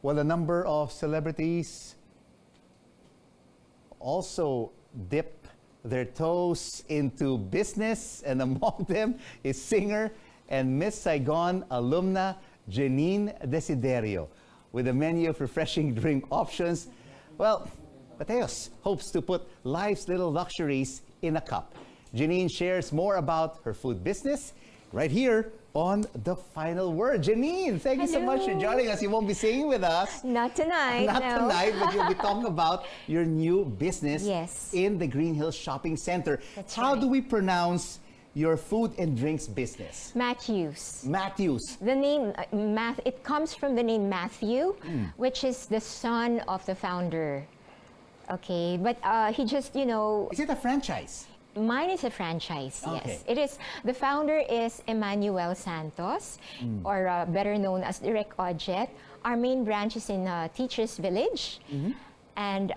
Well, a number of celebrities also dip their toes into business, and among them is singer and Miss Saigon alumna Jenine Desiderio. With a menu of refreshing drink options, well, Matteau hopes to put life's little luxuries in a cup. Jenine shares more about her food business right here on The Final Word. Jenine, thank you so much for joining us. You won't be singing with us. Not tonight, Not no. tonight, but you'll be talking about your new business Yes. in the Green Hills Shopping Center. That's How right. do we pronounce your food and drinks business? Matthews. Matthews. The name, it comes from the name Matthew, which is the son of the founder. Okay, but he just, Is it a franchise? mine is a franchise, Okay. yes. It is, the founder is Emmanuel Santos, or better known as Direct Odjet. Our main branch is in Teachers Village. And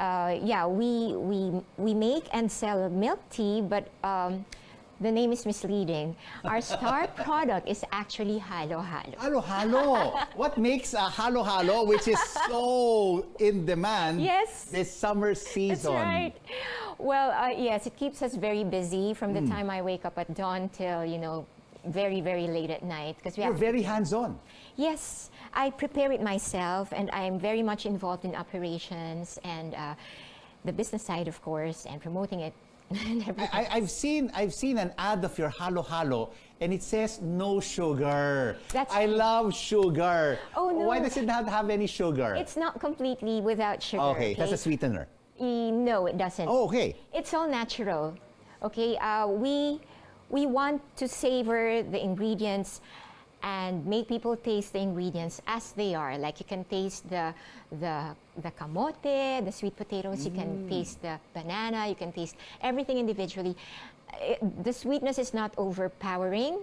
yeah, we make and sell milk tea, but the name is misleading. Our star product is actually Halo Halo. Halo Halo. What makes a Halo Halo, which is so in demand Yes. this summer season? That's right. Well, yes, it keeps us very busy from the time I wake up at dawn till, very, very late at night. Because we You're have very hands-on. Yes, I prepare it myself, and I'm very much involved in operations and the business side, of course, and promoting it. And everything. I've seen an ad of your Halo Halo, and it says no sugar. That's I true. love sugar. Oh, no. Why does it not have any sugar? It's not completely without sugar. Okay, that's a sweetener. No, it doesn't. Oh, okay. It's all natural. Okay, we want to savor the ingredients and make people taste the ingredients as they are. Like you can taste the kamote, the sweet potatoes. You can taste the banana. You can taste everything individually. The sweetness is not overpowering.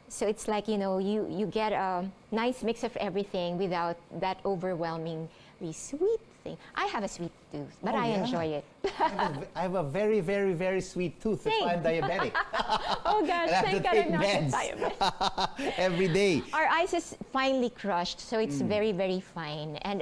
So it's like, you get a nice mix of everything without that overwhelmingly sweet thing. I have a sweet tooth, but Oh, I yeah. enjoy it. I have a very, very, very sweet tooth. That's why I'm diabetic. Oh gosh, And I have thank to God take I'm not meds diabetic. every day. Our ice is finely crushed, so it's very, very fine. And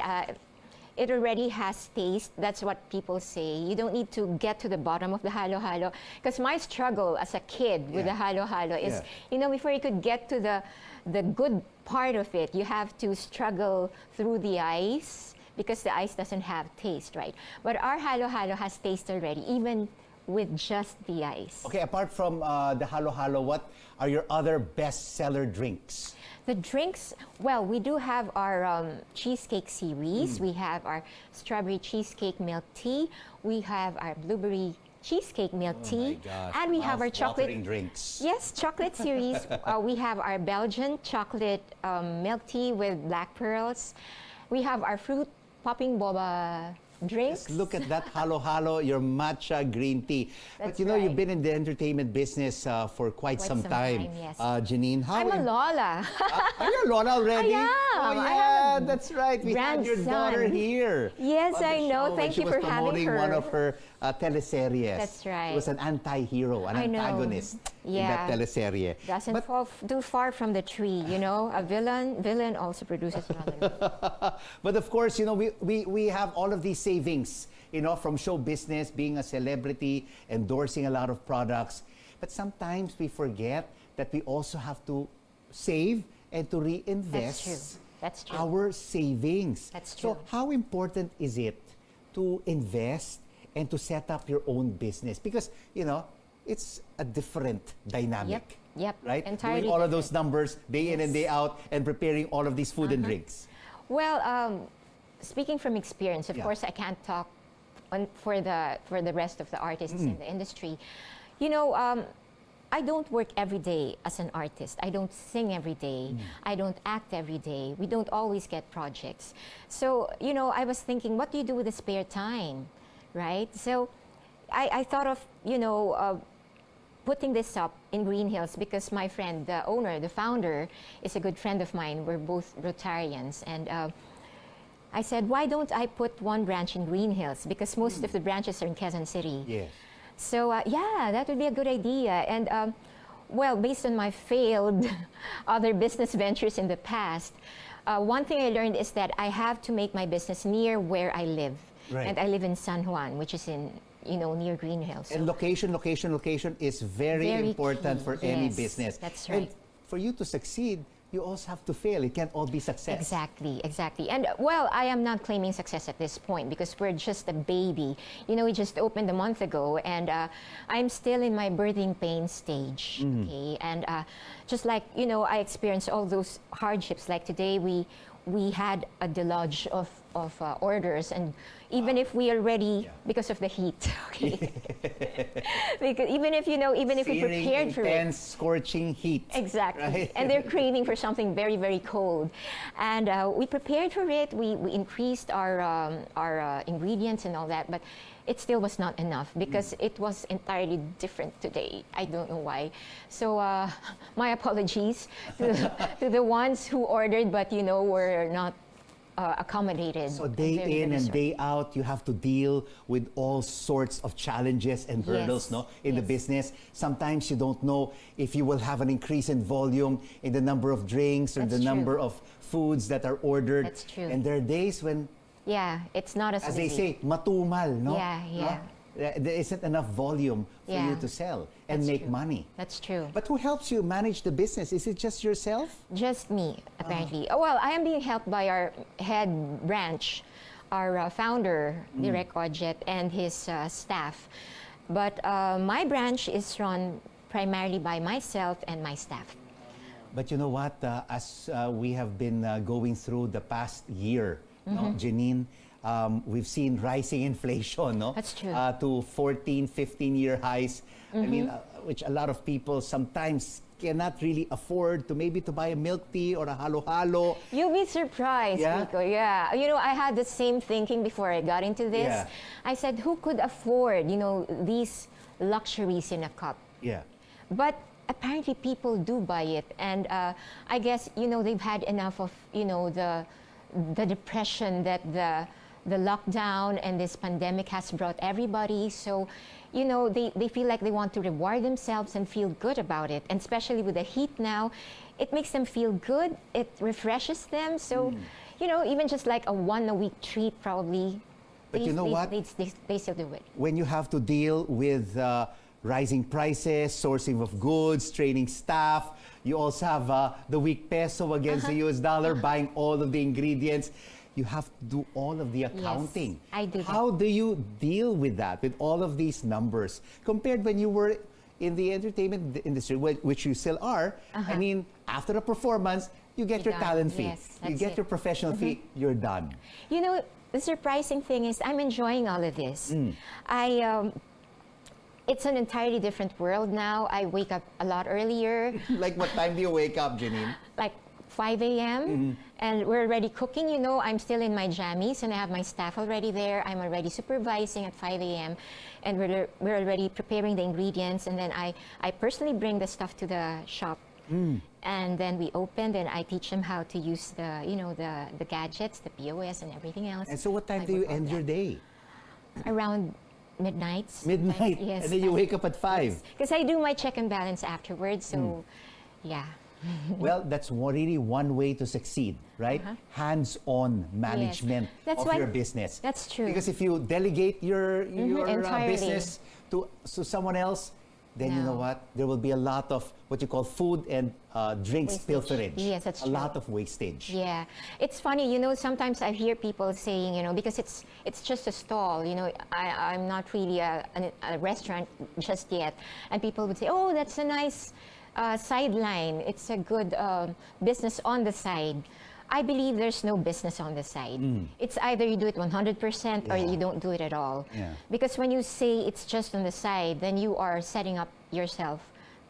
it already has taste. That's what people say. You don't need to get to the bottom of the Halo Halo. Because my struggle as a kid with Yeah. the Halo Halo is, Yeah. before you could get to the good part of it, you have to struggle through the ice because the ice doesn't have taste, right? But our Halo Halo has taste already, even with just the ice. Okay, apart from the Halo Halo, what are your other bestseller drinks? The drinks, well, we do have our cheesecake series. We have our strawberry cheesecake milk tea. We have our blueberry cheesecake milk tea. And we have our chocolate Mouth-watering drinks. Yes, chocolate series. We have our Belgian chocolate milk tea with black pearls. We have our fruit popping boba drinks. Just look at that Halo Halo, your matcha green tea. That's But right. you've been in the entertainment business for quite some time. Yes. Jenine, how I'm a Lola. Are you a Lola already? I am. Oh, I yeah, have a that's right. We had your grandson. daughter here. Yes, on the I know. show when Thank she you was for having promoting her. one of her teleseries. That's right. She was an anti-hero, an I know. antagonist in that Yeah. teleserye. Doesn't But fall too far from the tree, A villain also produces another. But of course, we have all of these savings, from show business, being a celebrity, endorsing a lot of products. But sometimes we forget that we also have to save and to reinvest That's true. our savings. That's true. So how important is it to invest and to set up your own business? Because, it's a different dynamic. Yep. Right? Entirely Doing all of different. those numbers day in and day out and preparing all of these food and drinks. Well, speaking from experience, of Yeah. course, I can't talk for the rest of the artists in the industry. I don't work every day as an artist. I don't sing every day. I don't act every day. We don't always get projects. So, I was thinking, what do you do with the spare time, right? So, I thought of, putting this up in Green Hills because my friend, the owner, the founder, is a good friend of mine. We're both Rotarians. And I said, why don't I put one branch in Green Hills? Because most of the branches are in Quezon City. Yes. So, yeah, that would be a good idea. And, well, based on my failed other business ventures in the past, one thing I learned is that I have to make my business near where I live. Right. And I live in San Juan, which is in, near Green Hills. And location is very important key. for any Yes, business. that's And right. for you to succeed, you also have to fail. It can't all be success. Exactly. And well, I am not claiming success at this point because we're just a baby. We just opened a month ago, and I'm still in my birthing pain stage. Okay, and just like I experienced all those hardships. Like today, we had a deluge of orders, and even if we already because of the heat, okay, because even if we prepared for it, intense, scorching heat. exactly, Right? and they're craving for something very, very cold, and we prepared for it. We increased our ingredients and all that, but it still was not enough because it was entirely different today. I don't know why. So my apologies to the ones who ordered, but were not accommodated. So day Very, in very and sorry. day out, you have to deal with all sorts of challenges and hurdles, Yes, in the yes. business. Sometimes you don't know if you will have an increase in volume in the number of drinks or That's the true. number of foods that are ordered. That's true. And there are days when, Yeah, it's not as as they busy. say, matumal, no? Yeah, yeah. There isn't enough volume for you Yeah. to sell and That's make true. money. That's true. But who helps you manage the business? Is it just yourself? Just me, apparently. Well, I am being helped by our head branch, our founder, Direk Odjet, and his staff. But my branch is run primarily by myself and my staff. But you know what? As we have been going through the past year, no, Jenine, we've seen rising inflation, no? That's true. To 14, 15-year highs. I mean, which a lot of people sometimes cannot really afford to maybe to buy a milk tea or a halo-halo. You'll be surprised, Yeah? Nico. Yeah. I had the same thinking before I got into this. Yeah. I said, who could afford, these luxuries in a cup? Yeah. But apparently people do buy it. And I guess, they've had enough of, the depression that the lockdown and this pandemic has brought everybody. So, they feel like they want to reward themselves and feel good about it. And especially with the heat now, it makes them feel good. It refreshes them. So, even just like a one-a-week treat probably. But you know what? They still do it. When you have to deal with rising prices, sourcing of goods, training staff, you also have the weak peso against the US dollar, buying all of the ingredients. You have to do all of the accounting. I do that. How do you deal with that, with all of these numbers, compared when you were in the entertainment industry, which you still are? I mean, after a performance, you get You're your done. talent fee. Yes, You that's get it. your professional fee, you're done. The surprising thing is I'm enjoying all of this. It's an entirely different world now. I wake up a lot earlier, Like, what time do you wake up, Jenine? like 5 a.m. And we're already cooking. I'm still in my jammies and I have my staff already there. I'm already supervising at 5 a.m. And we're already preparing the ingredients. And then I personally bring the stuff to the shop. And then we open and I teach them how to use the gadgets, the POS and everything else. And so what time I do you work on end your that. day? Around midnight. Midnight. Yes. And then you wake up at 5. Because I do my check and balance afterwards. So, yeah. Well, that's really one way to succeed, right? Hands-on management That's of why- your business. that's true. Because if you delegate your entirely. business to someone else, then you know No. what? There will be a lot of what you call food and drinks Wastage. pilferage. Yes, that's a true. lot of wastage. Yeah, it's funny. Sometimes I hear people saying, because it's just a stall. I'm not really a restaurant just yet, and people would say, oh, that's a nice sideline. It's a good business on the side. I believe there's no business on the side. It's either you do it 100% or Yeah. you don't do it at all. Yeah. Because when you say it's just on the side, then you are setting up yourself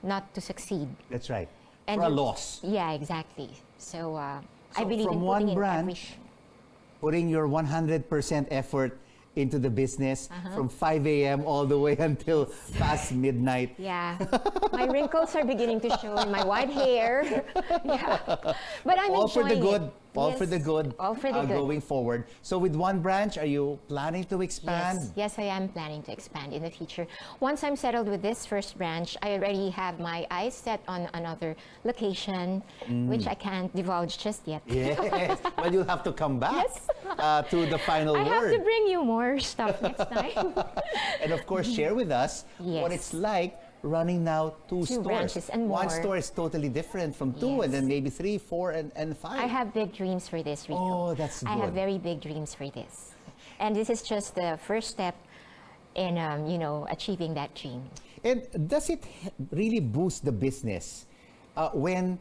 not to succeed. That's right. And For a you- loss. Yeah, exactly. So, I So believe from in one putting in every branch, putting your 100% effort into the business from 5 a.m. all the way until past midnight. Yeah, my wrinkles are beginning to show in my white hair. Yeah, but I'm All for the enjoying good, it. all Yes, for the good, all for the good. going forward. So with one branch, are you planning to expand? Yes, I am planning to expand in the future. Once I'm settled with this first branch, I already have my eyes set on another location, which I can't divulge just yet. Yes, well, you'll have to come back Yes. to the final I word. have to bring you more stuff next time. And of course, share with us what Yes. it's like running now two stores. branches and One more. store is totally different from two, and Yes. then maybe 3, 4, and 5. I have big dreams for this, Rico. Oh, that's I have good. very big dreams for this. And this is just the first step in, achieving that dream. And does it really boost the business when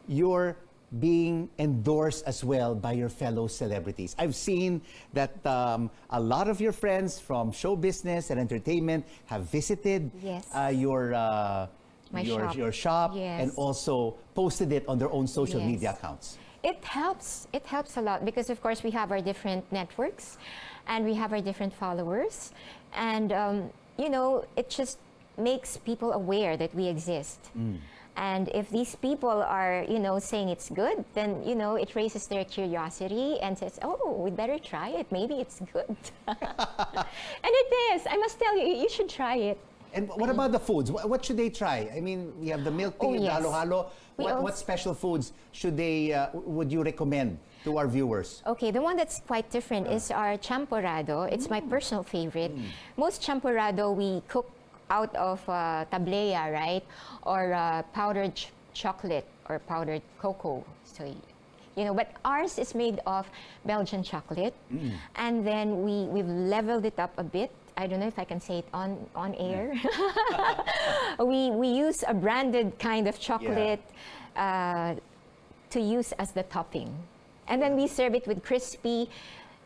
you're being endorsed as well by your fellow celebrities? I've seen that a lot of your friends from show business and entertainment have visited Yes. your My your, shop. your shop Yes. and also posted it on their own social Yes. media accounts. It helps. It helps a lot because, of course, we have our different networks and we have our different followers. And, it just makes people aware that we exist. And if these people are, saying it's good, then, it raises their curiosity and says, oh, we better try it. Maybe it's good. And it is. I must tell you, you should try it. And what about the foods? What should they try? I mean, we have the milk tea, Oh, the yes. halo-halo. We What also- special foods would you recommend to our viewers? Okay, the one that's quite different is our champorado. It's my personal favorite. Most champorado we cook out of tablea, right? Or powdered chocolate or powdered cocoa. So, but ours is made of Belgian chocolate. And then we've leveled it up a bit. I don't know if I can say it on air. we use a branded kind of chocolate to use as the topping. And then we serve it with crispy,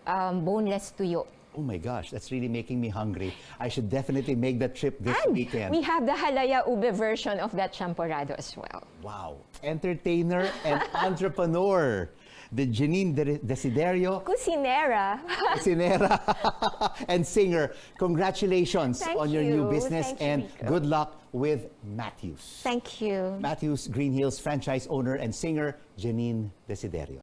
boneless tuyo. Oh my gosh, that's really making me hungry. I should definitely make that trip this And weekend. we have the halaya ube version of that champorado as well. Wow. Entertainer and entrepreneur, the Jenine Desiderio, Cucinera. Sinera, and singer. Congratulations Thank on your new you. business Thank you, and Rico. good luck with Matteau's. Thank you. Matteau's Green Hills franchise owner and singer, Jenine Desiderio.